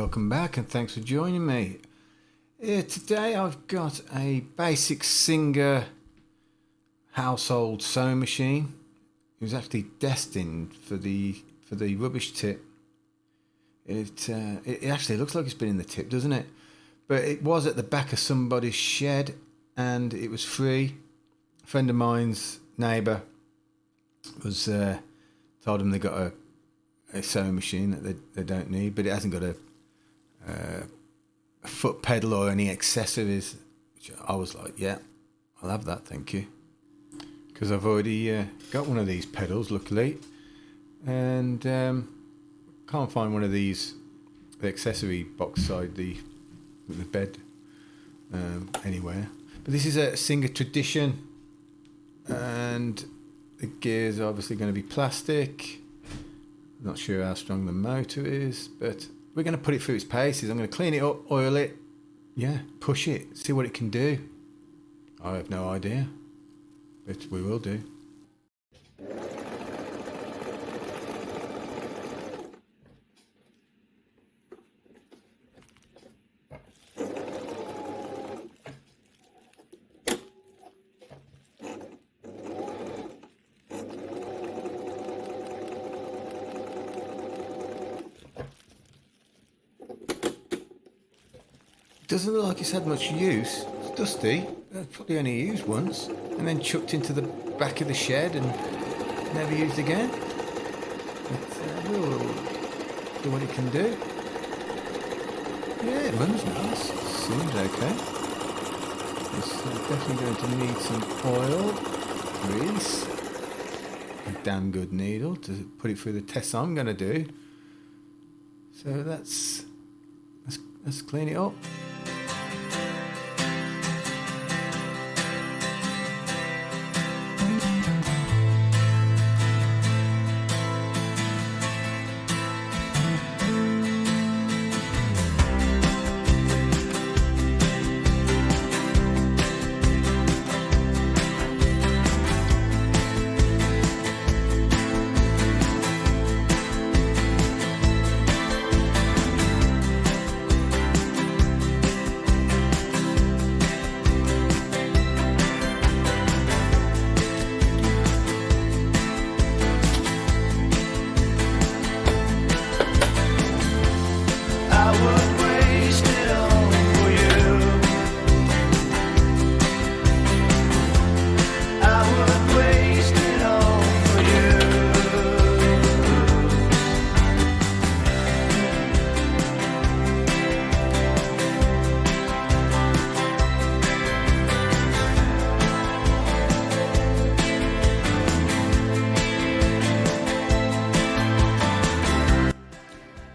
welcome back and thanks for joining me. Today I've got a basic Singer household sewing machine. It was actually destined for the rubbish tip. It actually looks like it's been in the tip, doesn't it? But it was at the back of somebody's shed and it was free. A friend of mine's neighbour was told them they got a sewing machine that they don't need, but it hasn't got a foot pedal or any accessories, which I was like, yeah, I'll have that, thank you, because I've already got one of these pedals, luckily, and can't find one of these, the accessory box side the bed anywhere. But this is a Singer Tradition, and the gears are obviously going to be plastic. Not sure how strong the motor is, but we're going to put it through its paces. I'm going to clean it up, oil it, yeah, push it, see what it can do. I have no idea, but we will do. Doesn't look like it's had much use. It's dusty. Probably only used once, and then chucked into the back of the shed and never used again. But we'll do what it can do. Yeah, it runs nice. Seems okay. It's definitely going to need some oil, grease, a damn good needle to put it through the test I'm going to do. So let's clean it up.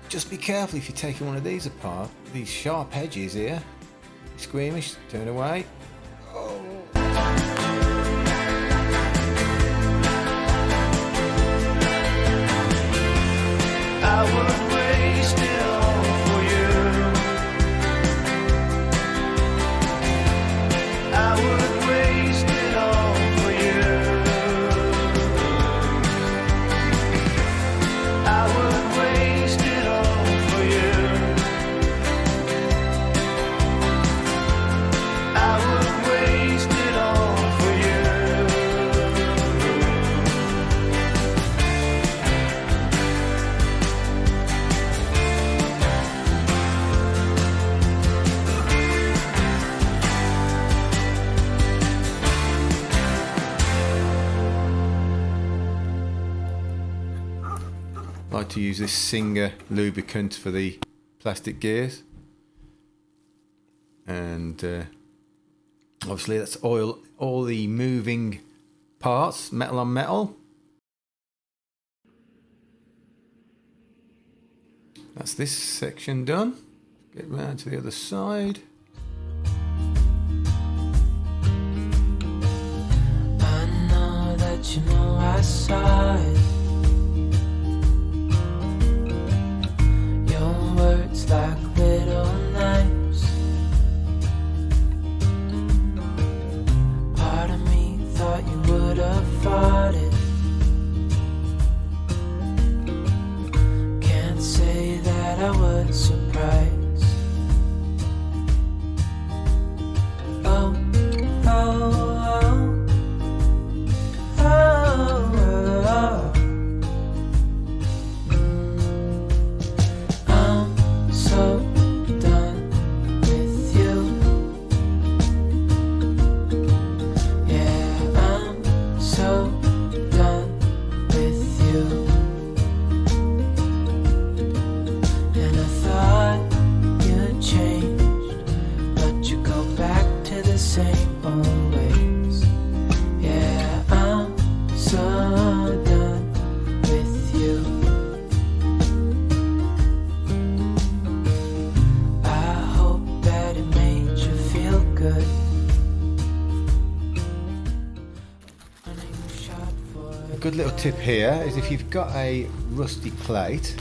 Just be careful if you're taking one of these apart. These sharp edges here. Squeamish, turn away. Oh. I would waste it all for you. I would waste it all for you. I would waste it all for you. I would waste it all for you. I like to use this Singer lubricant for the plastic gears, and obviously let's oil all the moving parts, metal on metal. That's this section done. Get round to the other side. I know that you know I saw it. Your words like little knives. Part of me thought you would have fought it. Can't say that I was surprised. good little tip here is if you've got a rusty plate,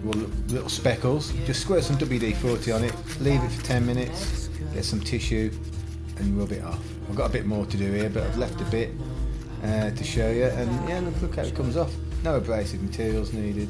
or little speckles, just squirt some WD-40 on it, leave it for 10 minutes, get some tissue and rub it off. I've got a bit more to do here, but I've left a bit to show you, and yeah, look how it comes off. No abrasive materials needed.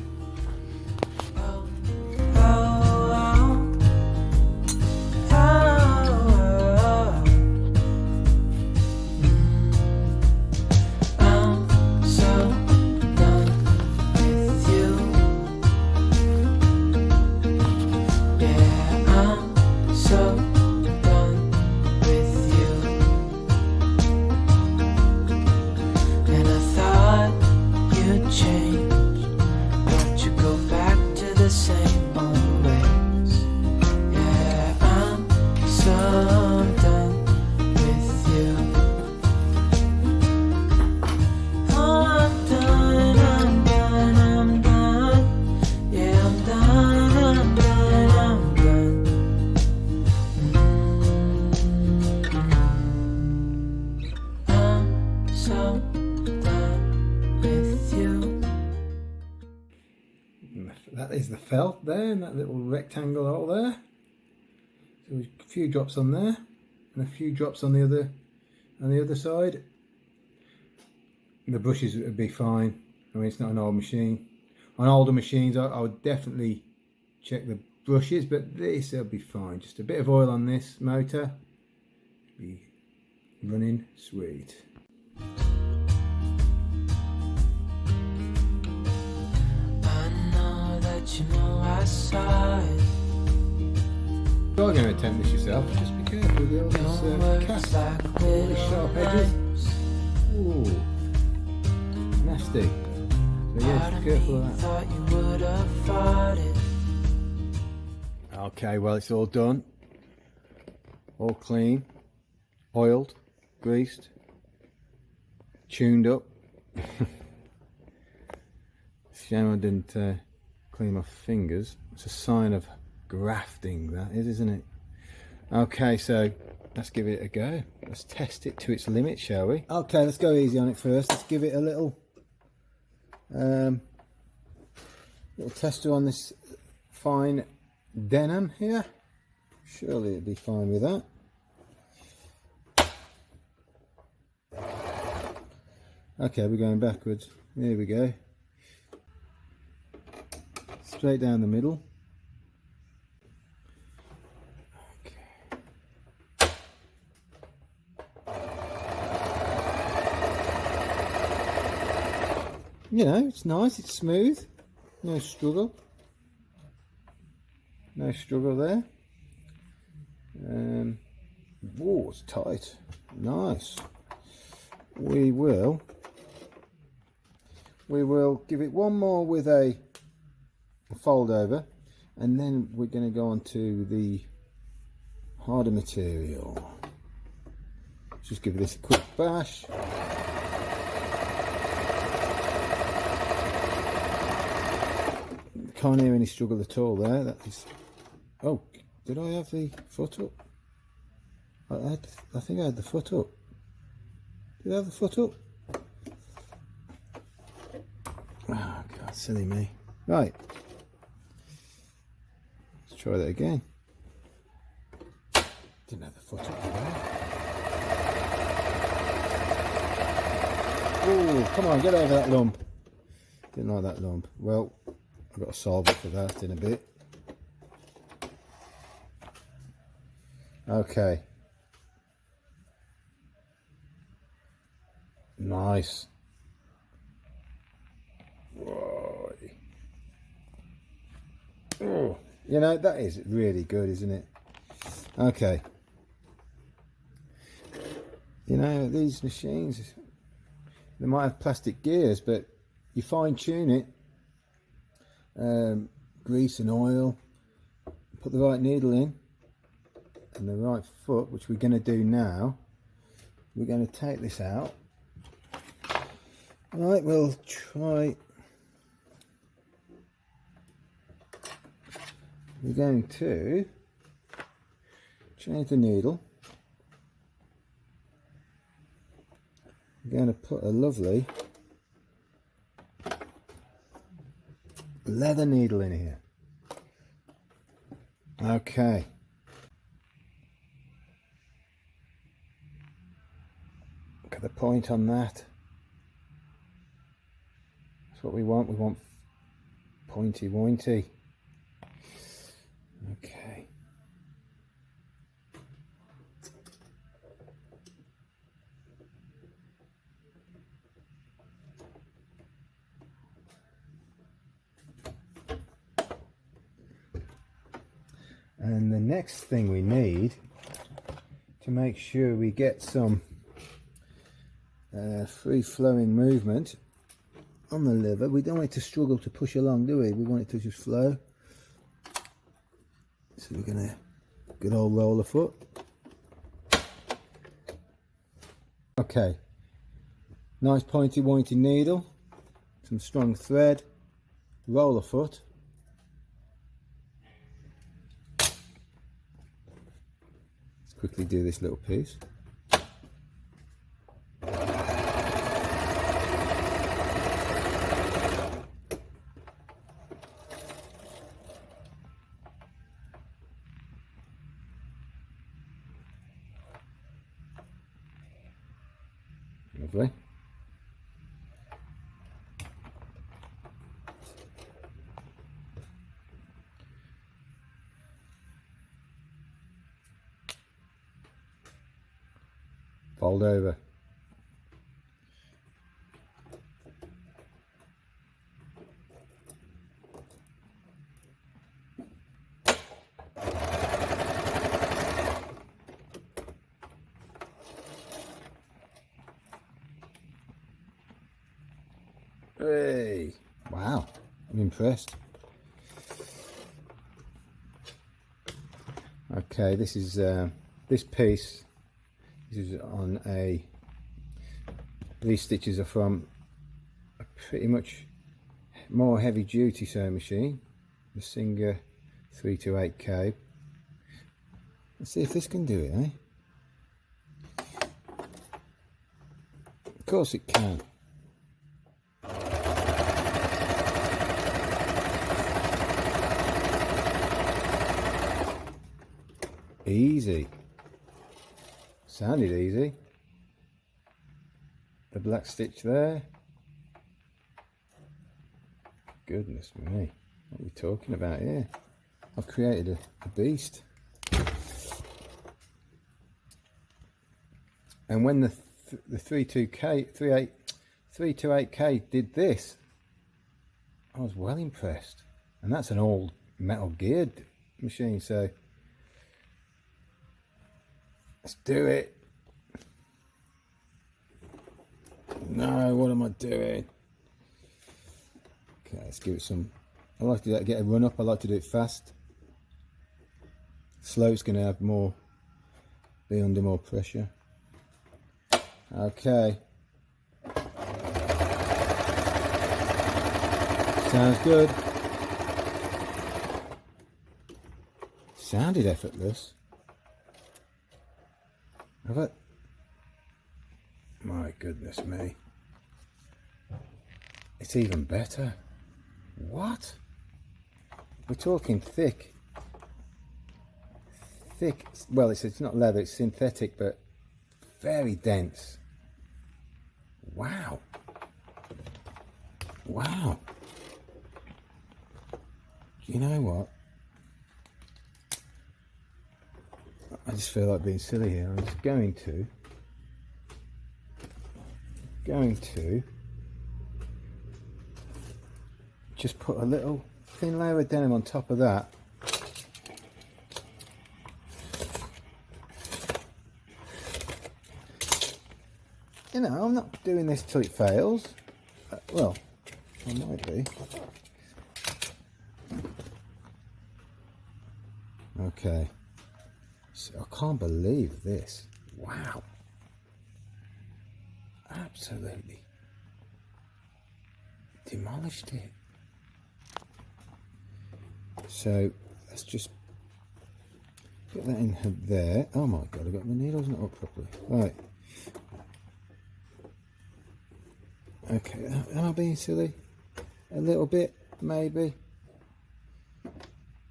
That is the felt there, in that little rectangle hole there. So a few drops on there, and a few drops on the other side. The brushes would be fine. I mean, it's not an old machine. On older machines, I would definitely check the brushes, but this will be fine. Just a bit of oil on this motor, be running sweet. You know I saw it. You're going to attempt this yourself, just be careful with all these cast, all these sharp edges. Ooh, nasty. So yeah, just be careful of that. Okay, well it's all done. All clean, oiled, greased, tuned up. Shame I didn't clean my fingers. It's a sign of grafting, that is, isn't it? Okay, so let's give it a go. Let's test it to its limit, shall we? Okay, let's go easy on it first. Let's give it a little tester on this fine denim here. Surely it'd be fine with that. Okay, we're going backwards. There we go. Straight down the middle. Okay. You know, it's nice, it's smooth, no struggle. No struggle there. Whoa, it's tight. Nice. We will give it one more with a fold over, and then we're going to go on to the harder material. Just give this a quick bash. Can't hear any struggle at all there. That is. Oh, did I have the foot up? I think I had the foot up. Did I have the foot up? Oh God, silly me. Right. Let's try that again. Didn't have the foot up there. Oh, come on, get over that lump. Didn't like that lump. Well, I've got to solve it for that in a bit. Okay. Nice. Whoa. Oh, you know, that is really good, isn't it? Okay. You know, these machines, they might have plastic gears, but you fine tune it. Grease and oil, put the right needle in and the right foot, which we're going to do now. We're going to take this out. Right, we'll try. We're going to change the needle. We're going to put a lovely leather needle in here. Okay. Look at the point on that. That's what we want. We want pointy wointy. Okay. And the next thing we need to make sure we get some free-flowing movement on the liver. We don't want it to struggle to push along, do we? We want it to just flow. So we're going to good old roller foot. Okay, nice pointy wointy needle, some strong thread, roller foot. Let's quickly do this little piece. Lovely. Fold over. Hey, wow, I'm impressed. Okay, this is this piece. This is on a. These stitches are from a pretty much more heavy duty sewing machine, the Singer 328K. Let's see if this can do it, eh? Of course it can. Easy. Sounded easy. The black stitch there. Goodness me, what are we talking about here? I've created a beast. And when the 328K did this, I was well impressed. And that's an old metal geared machine, so let's do it. No, what am I doing? Okay, let's give it some. I like to get a run up. I like to do it fast. Slow's going to have more, be under more pressure. Okay. Sounds good. Sounded effortless. Have it? My goodness me. It's even better. What? We're talking thick. Thick. Well, it's not leather, it's synthetic, but very dense. Wow. Wow. You know what? I just feel like being silly here. I'm just going to just put a little thin layer of denim on top of that. You know, I'm not doing this till it fails. Well, I might be. Okay. So I can't believe this. Wow. Absolutely demolished it. So let's just get that in there. Oh my god, I got the needles not up properly. Right. Okay, am I being silly? A little bit. maybe,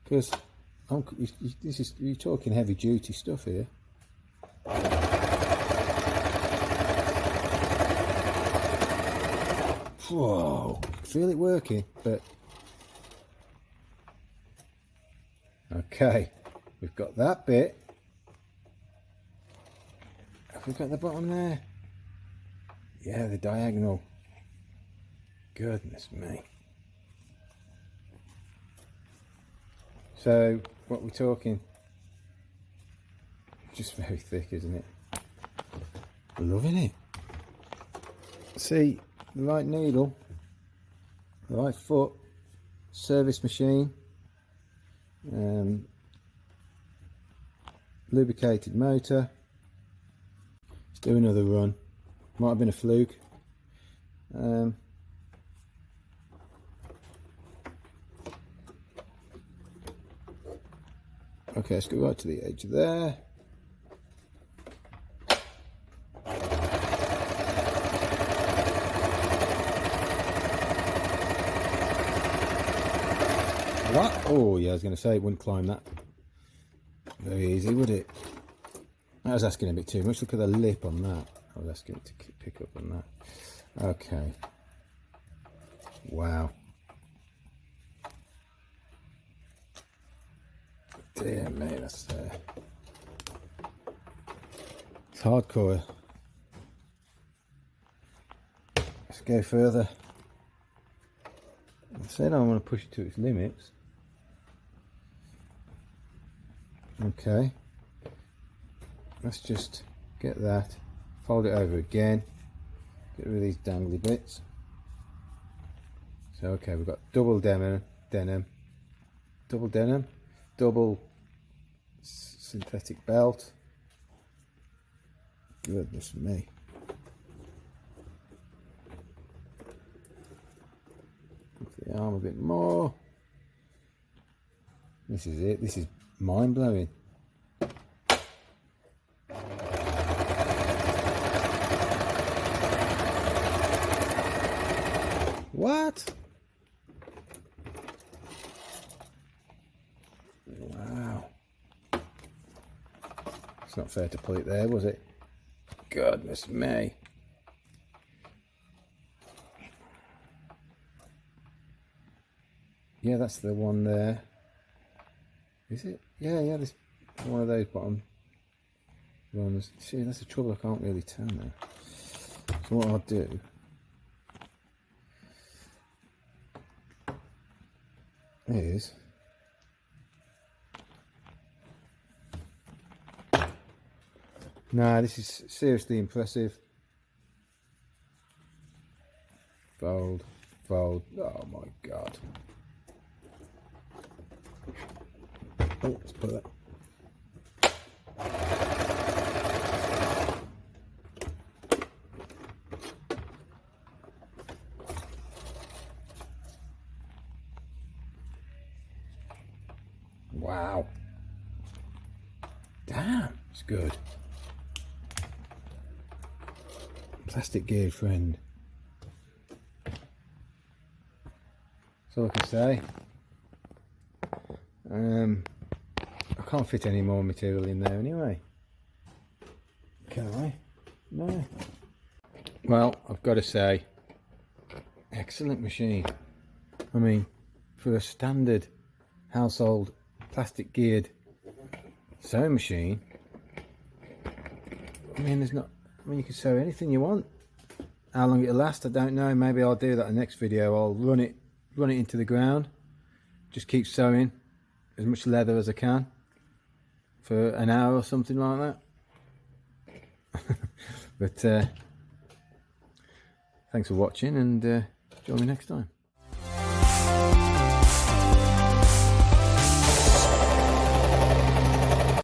because you're talking heavy duty stuff here. Whoa, feel it working, but okay, we've got that bit. Have we got the bottom there? Yeah, the diagonal. Goodness me. So, what we're talking, just very thick, isn't it? Loving it. See, the right needle, the right foot, service machine, lubricated motor. Let's do another run. Might have been a fluke. Okay, let's go right to the edge there. What? Oh yeah, I was going to say it wouldn't climb that very easy, would it? I was asking a bit too much. Look at the lip on that. I was asking it to pick up on that. Okay. Wow. Dear me, that's it's hardcore. Let's go further. I said I want to push it to its limits. Okay. Let's just get that, fold it over again, get rid of these dangly bits. So okay, we've got double denim, double synthetic belt. Goodness me. Lift the arm a bit more. This is it, this is mind blowing. What? Wow. It's not fair to pull it there, was it? Goodness me. Yeah, that's the one there. Is it? Yeah, there's one of those bottom ones. See, that's the trouble, I can't really tell now. So what I'll do, is this is seriously impressive. Fold. Oh my god. Oh, let's put that. Wow. Damn, it's good. Plastic geared friend. That's all I can say. I can't fit any more material in there anyway. Can I? No. Well, I've got to say, excellent machine. I mean, for a standard household plastic geared sewing machine, I mean, you can sew anything you want. How long it'll last, I don't know. Maybe I'll do that in the next video. I'll run it into the ground, just keep sewing as much leather as I can for an hour or something like that. But thanks for watching, and join me next time.